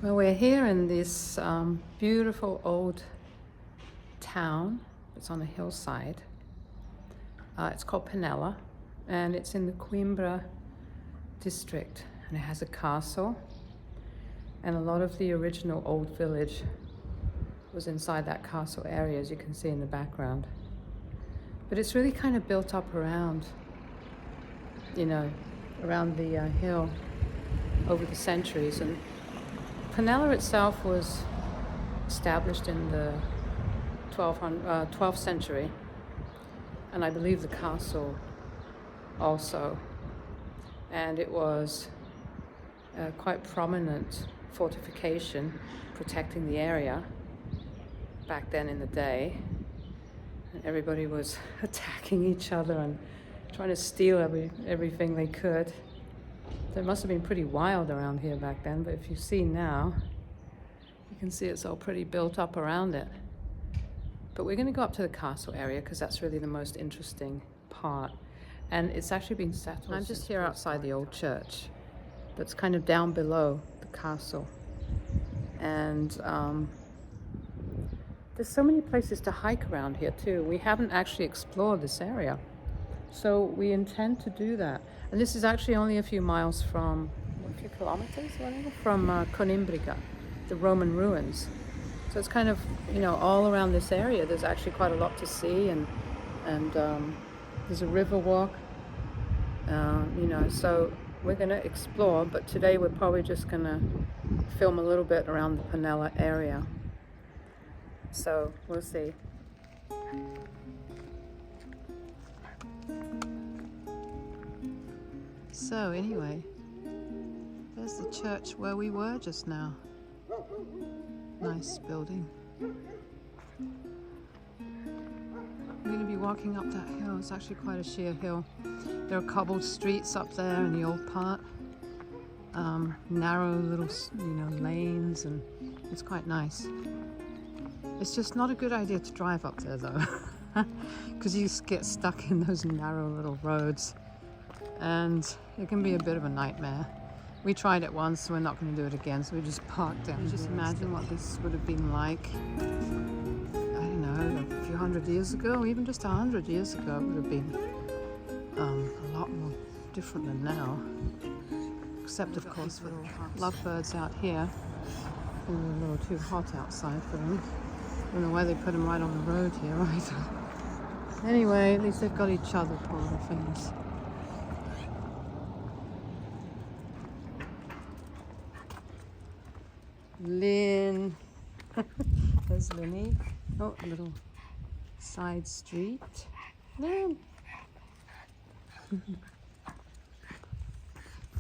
Well, we're here in this beautiful old town. It's on a hillside. It's called Panella, and it's in the Coimbra district, and it has a castle, and a lot of the original old village was inside that castle area, as you can see in the background. But it's really kind of built up around, around the hill over the centuries. And Panella itself was established in the 12th century, and I believe the castle also. And it was a quite prominent fortification protecting the area back then in the day. And everybody was attacking each other and trying to steal everything they could. So it must have been pretty wild around here back then, but if you see now, you can see it's all pretty built up around it. But we're going to go up to the castle area because that's really the most interesting part. And it's actually been settled. I'm just here outside the old church that's kind of down below the castle. And there's so many places to hike around here too. We haven't actually explored this area. So we intend to do that. And this is actually only a few miles from, a few kilometers, whatever, from Conimbriga, the Roman ruins. So it's kind of, all around this area, there's actually quite a lot to see, and there's a river walk, so we're going to explore, but today we're probably just going to film a little bit around the Panella area. So we'll see. So anyway, there's the church where we were just now. Nice building. We're going to be walking up that hill. It's actually quite a sheer hill. There are cobbled streets up there in the old part. Narrow little, lanes, and it's quite nice. It's just not a good idea to drive up there though, because you get stuck in those narrow little roads, and it can be a bit of a nightmare. We tried it once, so we're not going to do it again, so we just parked down. Just imagine what this would have been like, I don't know, a few hundred years ago, even just 100 years ago. It would have been a lot more different than now. Except, of course, for lovebirds out here. It's a little too hot outside for them. I don't know why they put them right on the road here either. Anyway, at least they've got each other, poor little things. Lynn. There's Linny. Oh, a little side street. Lynn.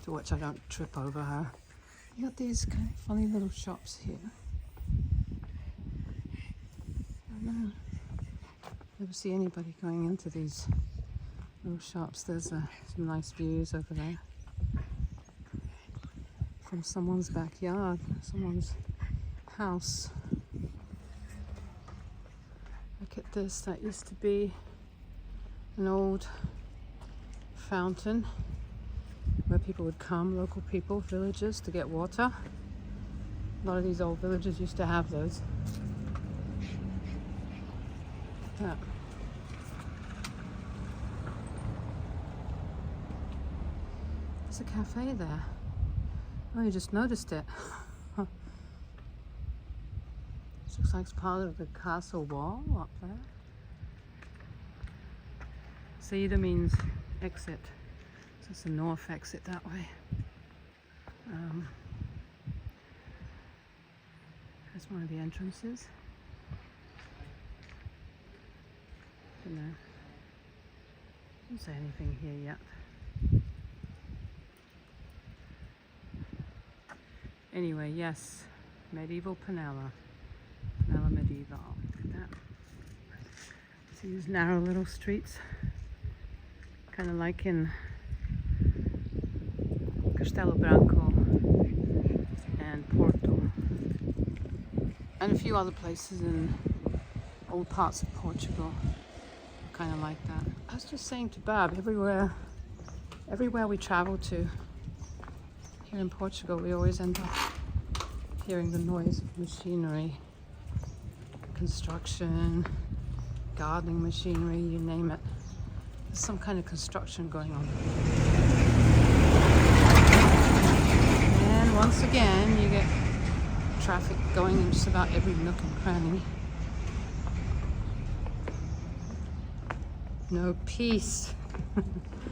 To watch I don't trip over her. You got these kind of funny little shops here. I don't know. Never see anybody going into these little shops. There's some nice views over there. From someone's backyard, someone's house. Look at this, that used to be an old fountain where people would come, local people, villagers, to get water. A lot of these old villages used to have those. Yeah. There's a cafe there. Oh, you just noticed it. This looks like it's part of the castle wall up there. Saída means exit. So it's the north exit that way. That's one of the entrances. No. Didn't say anything here yet. Anyway, yes, medieval Panella. Panella medieval. Look at that. See these narrow little streets? Kind of like in Castelo Branco and Porto. And a few other places in old parts of Portugal. Kind of like that. I was just saying to Bab, everywhere we travel to, here in Portugal, we always end up hearing the noise of machinery, construction, gardening machinery, you name it. There's some kind of construction going on. And once again, you get traffic going in just about every nook and cranny. No peace.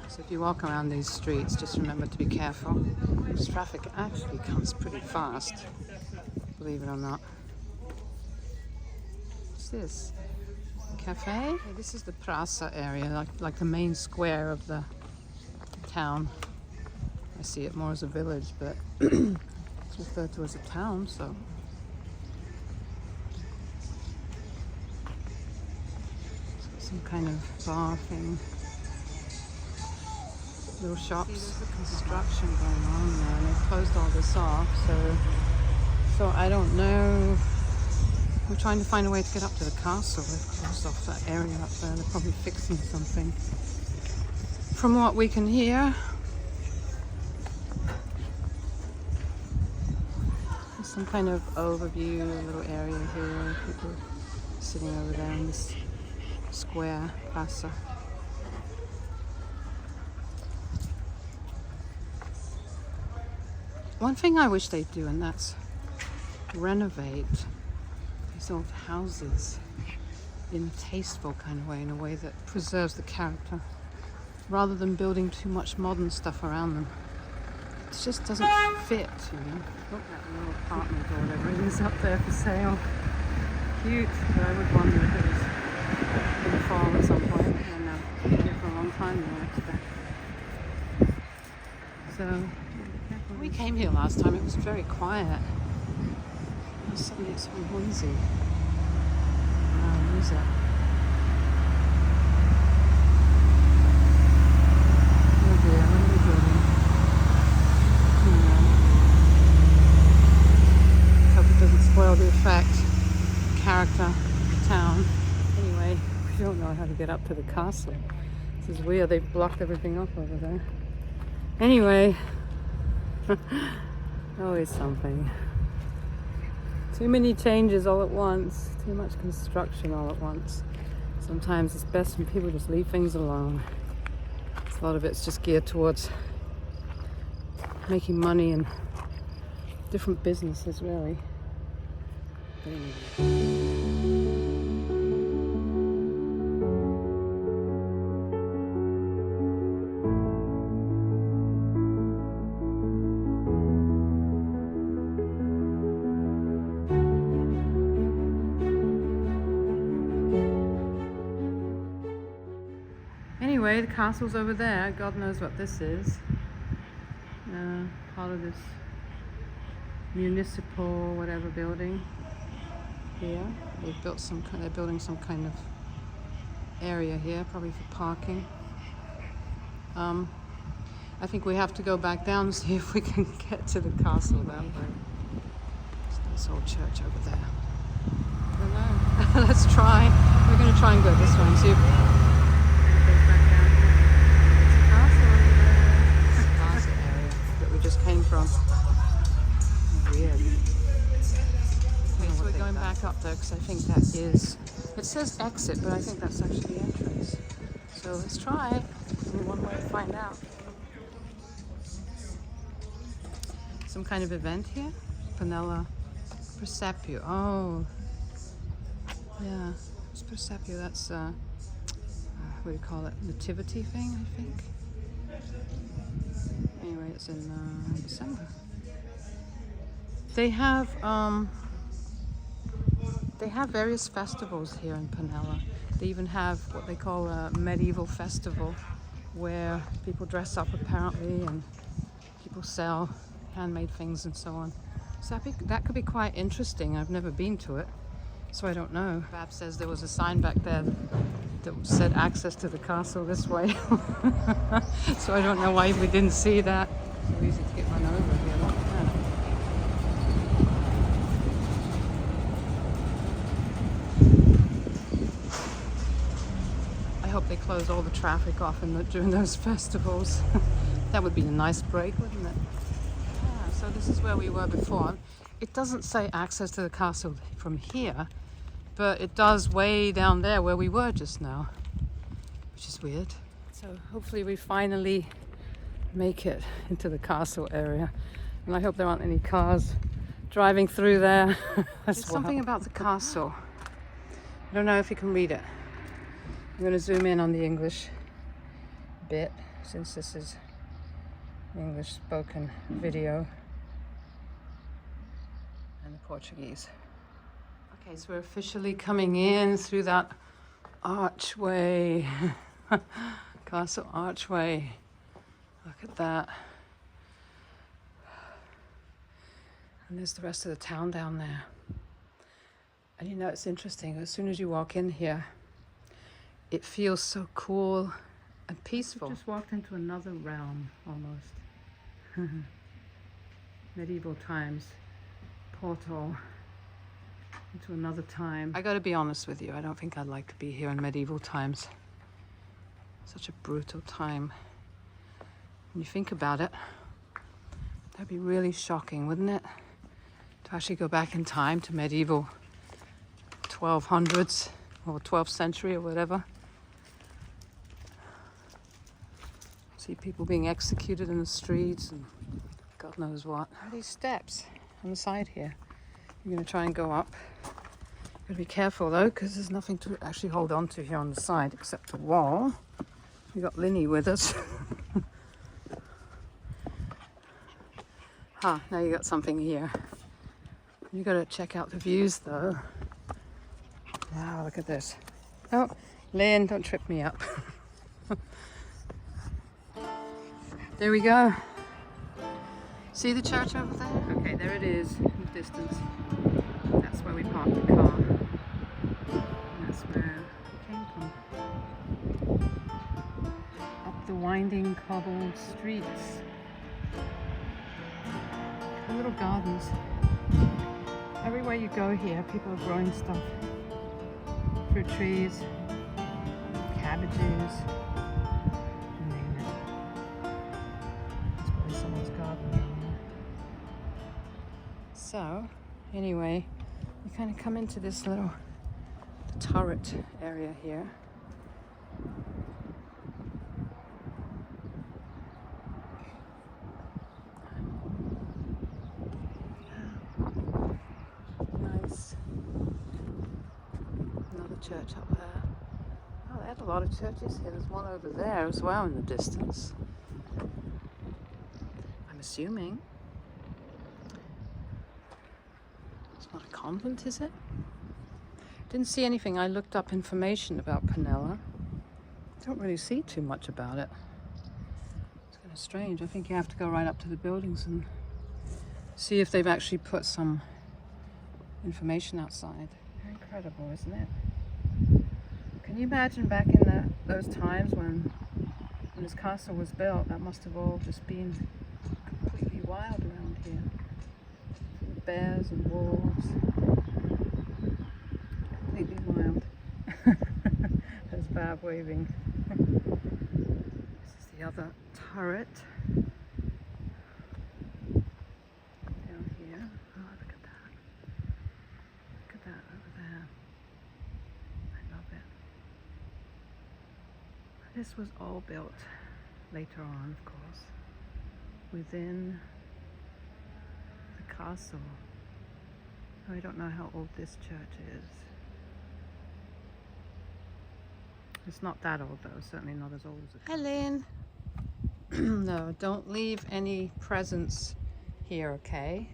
So if you walk around these streets, just remember to be careful. This traffic actually comes pretty fast, believe it or not. What's this? A cafe? Hey, this is the Praça area, like the main square of the town. I see it more as a village, but it's referred to as a town, so. Some kind of bar thing. Little shops. There's a construction going on there, and they've closed all this off, so I don't know. We're trying to find a way to get up to the castle. They've closed off that area up there. They're probably fixing something. From what we can hear, there's some kind of overview, a little area here. People sitting over there in this square plaza. One thing I wish they'd do, and that's renovate these old houses in a tasteful kind of way, in a way that preserves the character, rather than building too much modern stuff around them. It just doesn't fit, you know. Look at that little apartment or whatever it is up there for sale. Cute, but I would wonder if it was going to fall at some point. I don't know. It's been here for a long time now, I expect. So, when we came here last time, it was very quiet. Now suddenly it's so noisy. Wow, music. Oh dear, what are we doing? Hope it doesn't spoil the effect, character, the town. Anyway, we don't know how to get up to the castle. This is weird, they've blocked everything up over there. Anyway, always something. Too many changes all at once, too much construction all at once. Sometimes it's best when people just leave things alone. A lot of it's just geared towards making money and different businesses, really. But anyway. Anyway, the castle's over there. God knows what this is. Part of this municipal whatever building here. They've built some kind. They're building some kind of area here, probably for parking. I think we have to go back down and see if we can get to the castle that way. There's this old church over there. I don't know. Let's try. We're going to try and go this way and see if. Came from. Weird. Okay, so we're going back up there because I think that is. It says exit, but I think that's actually the entrance. So let's try. Only one way to find out. Some kind of event here? Panella Percepio. Oh. Yeah. It's Percepio. That's what do you call it? Nativity thing, I think. Anyway, it's in December. They have various festivals here in Panella. They even have what they call a medieval festival, where people dress up apparently and people sell handmade things and so on. So I think that could be quite interesting. I've never been to it, so I don't know. Bab says there was a sign back there that said access to the castle this way. So I don't know why we didn't see that. So easy to get run over here like that. I hope they close all the traffic off during those festivals. That would be a nice break, wouldn't it? Yeah, so this is where we were before. it doesn't say access to the castle from here, but it does way down there where we were just now, which is weird. So hopefully we finally make it into the castle area, and I hope there aren't any cars driving through there. There's something about the castle. I don't know if you can read it. I'm going to zoom in on the English bit, since this is English spoken video, and the Portuguese. Okay, so we're officially coming in through that archway. Castle archway. Look at that. And there's the rest of the town down there. And you know, it's interesting, as soon as you walk in here, it feels so cool and peaceful. We just walked into another realm, almost. Medieval times, portal into another time. I gotta be honest with you, I don't think I'd like to be here in medieval times. Such a brutal time. When you think about it, that'd be really shocking, wouldn't it? To actually go back in time to medieval 1200s or 12th century or whatever. See people being executed in the streets and God knows what. What are these steps on the side here? You're going to try and go up. You've got to be careful though, because there's nothing to actually hold on to here on the side except the wall. We've got Linny with us. Now you got something here. You got to check out the views though. Wow, look at this. Oh, Lynn, don't trip me up. There we go. See the church over there? Okay, there it is in the distance. That's where we parked the car. And that's where we came from. Up the winding cobbled streets. The little gardens. Everywhere you go here, people are growing stuff. Fruit trees, cabbages, you name it. It's probably someone's garden down there. So, anyway, we kind of come into this little turret area here. Nice. Another church up there. Oh, they had a lot of churches here. There's one over there as well in the distance. I'm assuming. It's not a convent, is it? Didn't see anything. I looked up information about Panella. Don't really see too much about it. It's kind of strange. I think you have to go right up to the buildings and see if they've actually put some information outside. Incredible, isn't it? Can you imagine back in those times when this castle was built? That must have all just been completely wild around here. Full of bears and wolves. Completely wild. There's Bab waving. This is the other turret. Down here. Oh, look at that. Look at that over there. I love it. This was all built later on, of course, within the castle. I don't know how old this church is. It's not that old though, certainly not as old as it. Helen! No, don't leave any presents here, okay?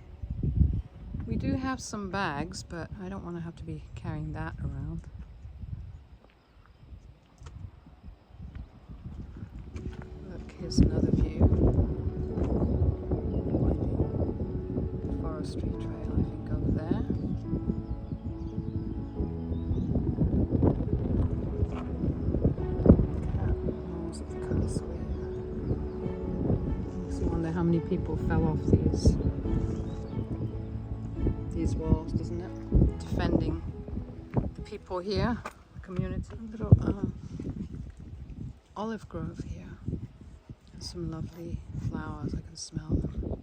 We do have some bags, but I don't want to have to be carrying that around. Look, here's another view. Winding forestry trail, I think, over there. Walls of the castle here. Makes you wonder how many people fell off these walls, doesn't it? Defending the people here, the community. A little olive grove here. And some lovely flowers, I can smell them.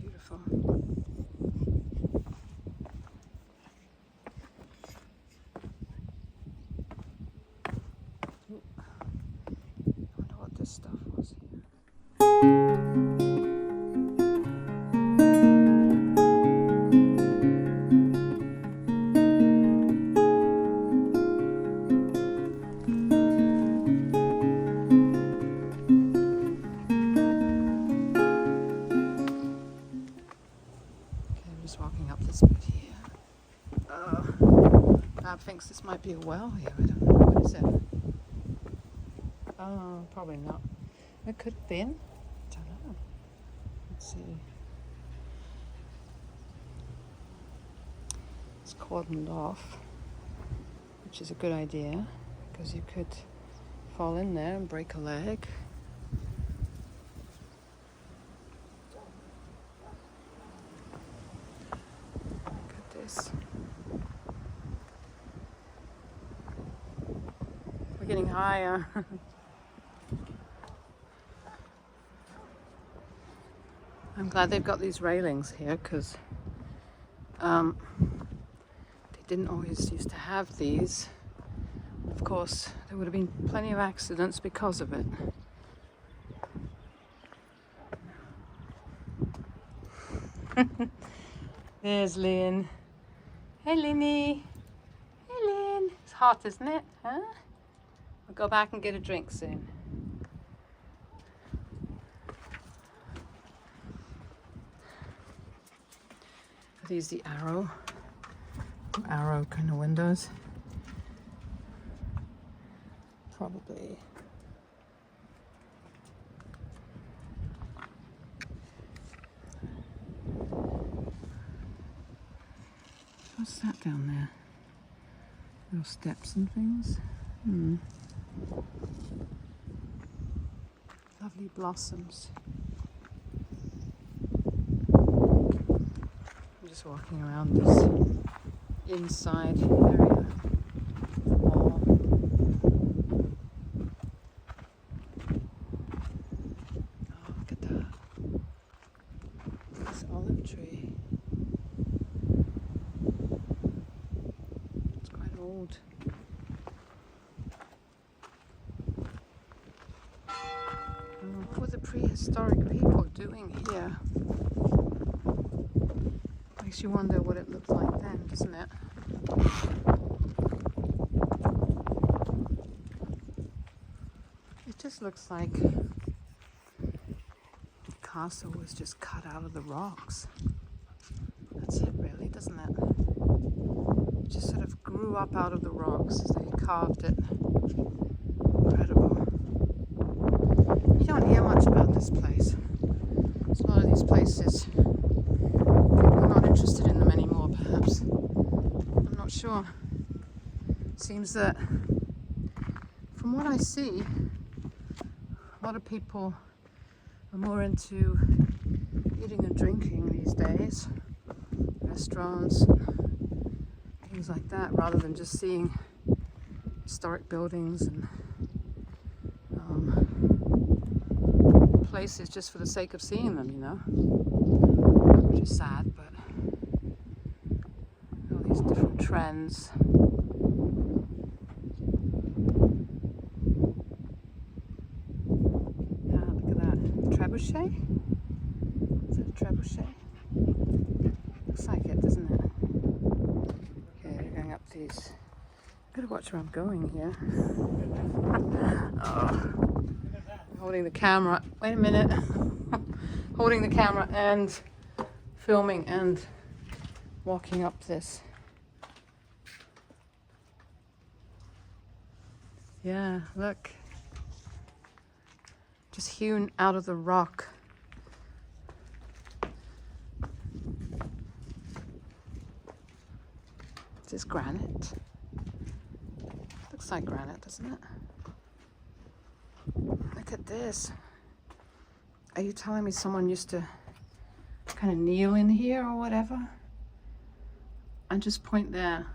Beautiful. I'm just walking up this bit here. Bab thinks this might be a well here. I don't know. What is it? Oh, probably not. It could have been. I don't know. Let's see. It's cordoned off, which is a good idea because you could fall in there and break a leg. Look at this. We're getting higher. I'm glad they've got these railings here because they didn't always used to have these. Of course, there would have been plenty of accidents because of it. There's Lynn. Hey, Linny. Hey, Lynn. It's hot, isn't it? Huh? We'll go back and get a drink soon. Are these the arrow kind of windows? Probably. What's that down there? Little steps and things. Lovely blossoms. I'm just walking around this inside area. Wall. Oh, look at that. This olive tree. It's quite old. What were the prehistoric people doing here? Makes you wonder what it looked like then, doesn't it? It just looks like the castle was just cut out of the rocks. That's it really, doesn't it? It just sort of grew up out of the rocks as they carved it. Incredible. You don't hear much about this place. There's a lot of these places. People are not interested in them anymore, perhaps. I'm not sure. It seems that, from what I see, a lot of people are more into eating and drinking these days. Restaurants, things like that, rather than just seeing historic buildings and places just for the sake of seeing them, you know, which is sad, but all these different trends. Yeah, look at that. Trebuchet? Is that a trebuchet? Looks like it, doesn't it? Okay, we're going up these. I've got to watch where I'm going here. Oh. Holding the camera. Wait a minute. Holding the camera and filming and walking up this. Yeah, look. Just hewn out of the rock. Is this granite? Looks like granite, doesn't it? Look at this. Are you telling me someone used to kind of kneel in here or whatever and just point their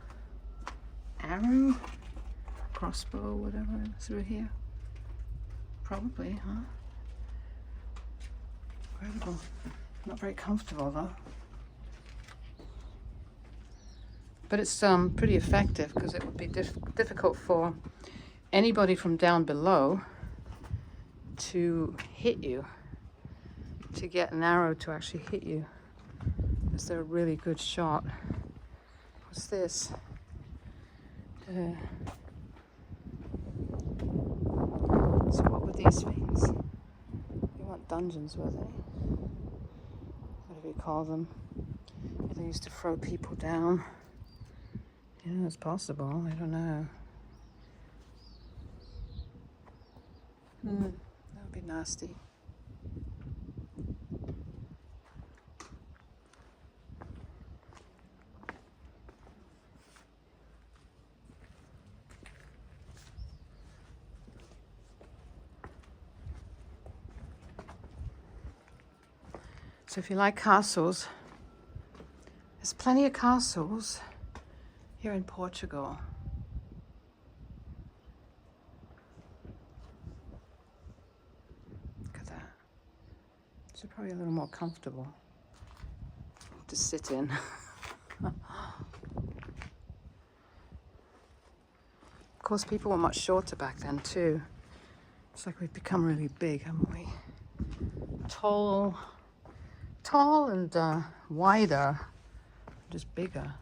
arrow, crossbow, whatever, through here? Probably, huh? Incredible. Not very comfortable though. But it's pretty effective because it would be difficult for anybody from down below to hit you, to get an arrow to actually hit you, because they're a really good shot. What's this? So what were these things? They weren't dungeons, were they? Whatever you call them. I think they used to throw people down. Yeah, it's possible. I don't know. That would be nasty. So if you like castles, there's plenty of castles here in Portugal. Look at that. It's probably a little more comfortable to sit in. Of course, people were much shorter back then too. It's like we've become really big, haven't we? Tall and wider, just bigger.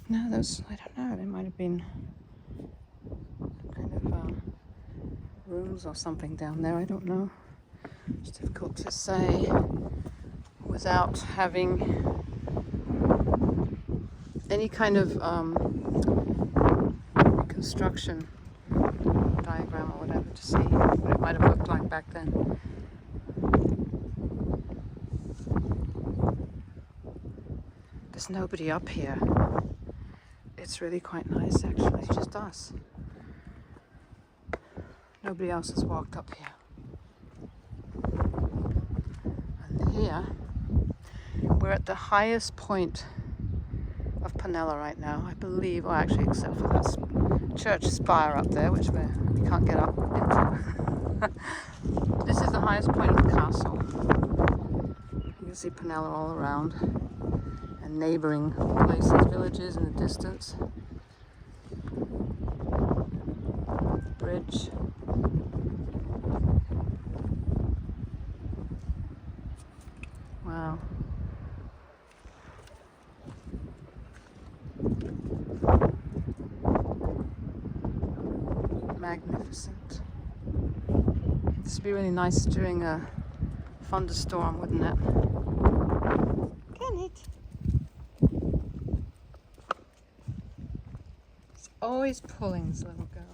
No, those, I don't know, they might have been kind of rooms or something down there, I don't know. It's difficult to say without having any kind of construction diagram or whatever to see what it might have looked like back then. There's nobody up here. It's really quite nice actually, it's just us. Nobody else has walked up here. And here, we're at the highest point of Panella right now, I believe, or actually except for that church spire up there, which we can't get up into. This is the highest point of the castle. You can see Panella all around, and neighbouring places, villages in the distance. Bridge. Wow. Magnificent. This would be really nice during a thunderstorm, wouldn't it? Can it? It's always pulling this little girl.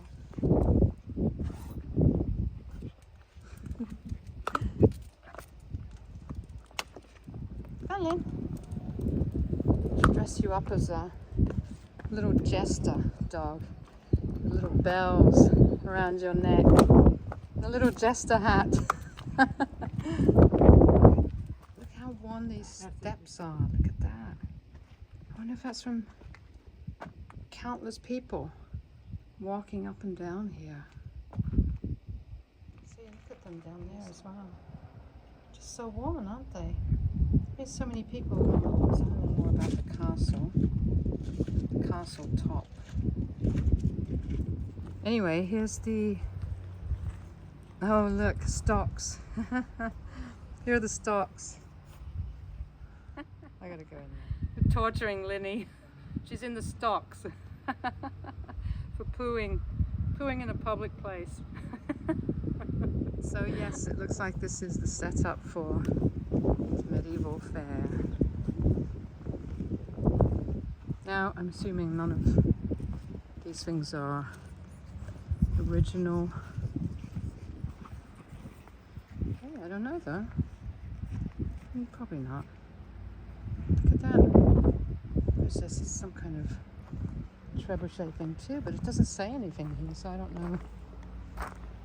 Ellen, she'll dress you up as a little jester dog. The little bells around your neck. The little jester hat. Look how worn these steps are. Look at that. I wonder if that's from countless people walking up and down here. See, look at them down there as well. Just so worn, aren't they? There's so many people. Let's have a little more about the castle. The castle top. Anyway, here's the... Oh, look, stocks. Here are the stocks. I gotta go in there. We're torturing Linny. She's in the stocks for pooing in a public place. So yes, it looks like this is the setup for the medieval fair. Now, I'm assuming none of these things are original. Hey, I don't know though. Probably not. Look at that. There's this some kind of trebuchet thing too, but it doesn't say anything here, so I don't know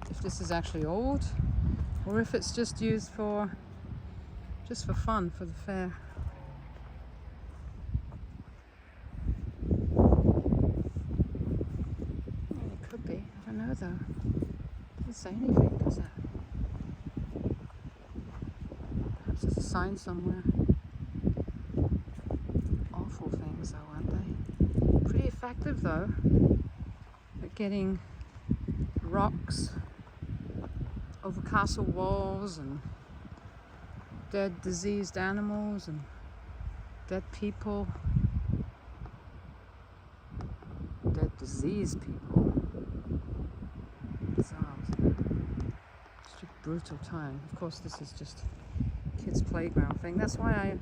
if this is actually old or if it's just used for fun for the fair. It could be. I don't know though. It doesn't say anything, does it? Perhaps there's a sign somewhere. Awful things though, aren't they? Pretty effective though at getting rocks over castle walls and dead diseased animals and dead people. dead disease people. Bizarre, isn't it? Just a brutal time. Of course, this is just a kids' playground thing. That's why I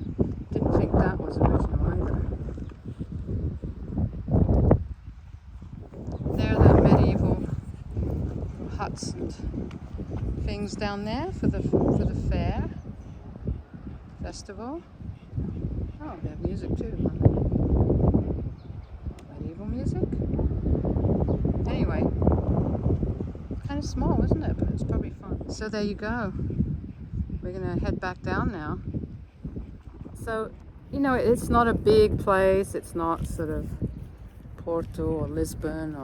didn't think that was original either. There are the medieval huts and things down there for the fair festival. Oh, they have music too, huh? Medieval music? Anyway, kind of small, isn't it? But it's probably fun. So there you go. We're gonna head back down now. So, you know, it's not a big place. It's not sort of Porto or Lisbon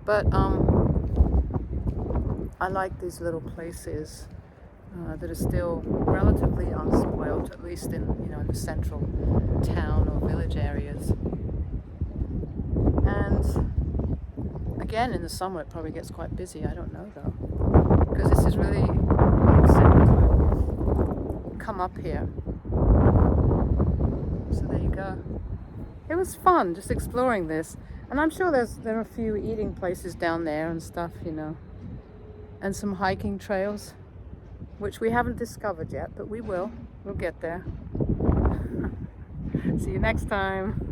but I like these little places that are still relatively unspoilt, at least in the central town or village areas. And again, in the summer it probably gets quite busy. I don't know though, because this is really exciting to come up here. So there you go. It was fun just exploring this, and I'm sure there are a few eating places down there and stuff, and some hiking trails, which we haven't discovered yet, but we will. We'll get there. See you next time.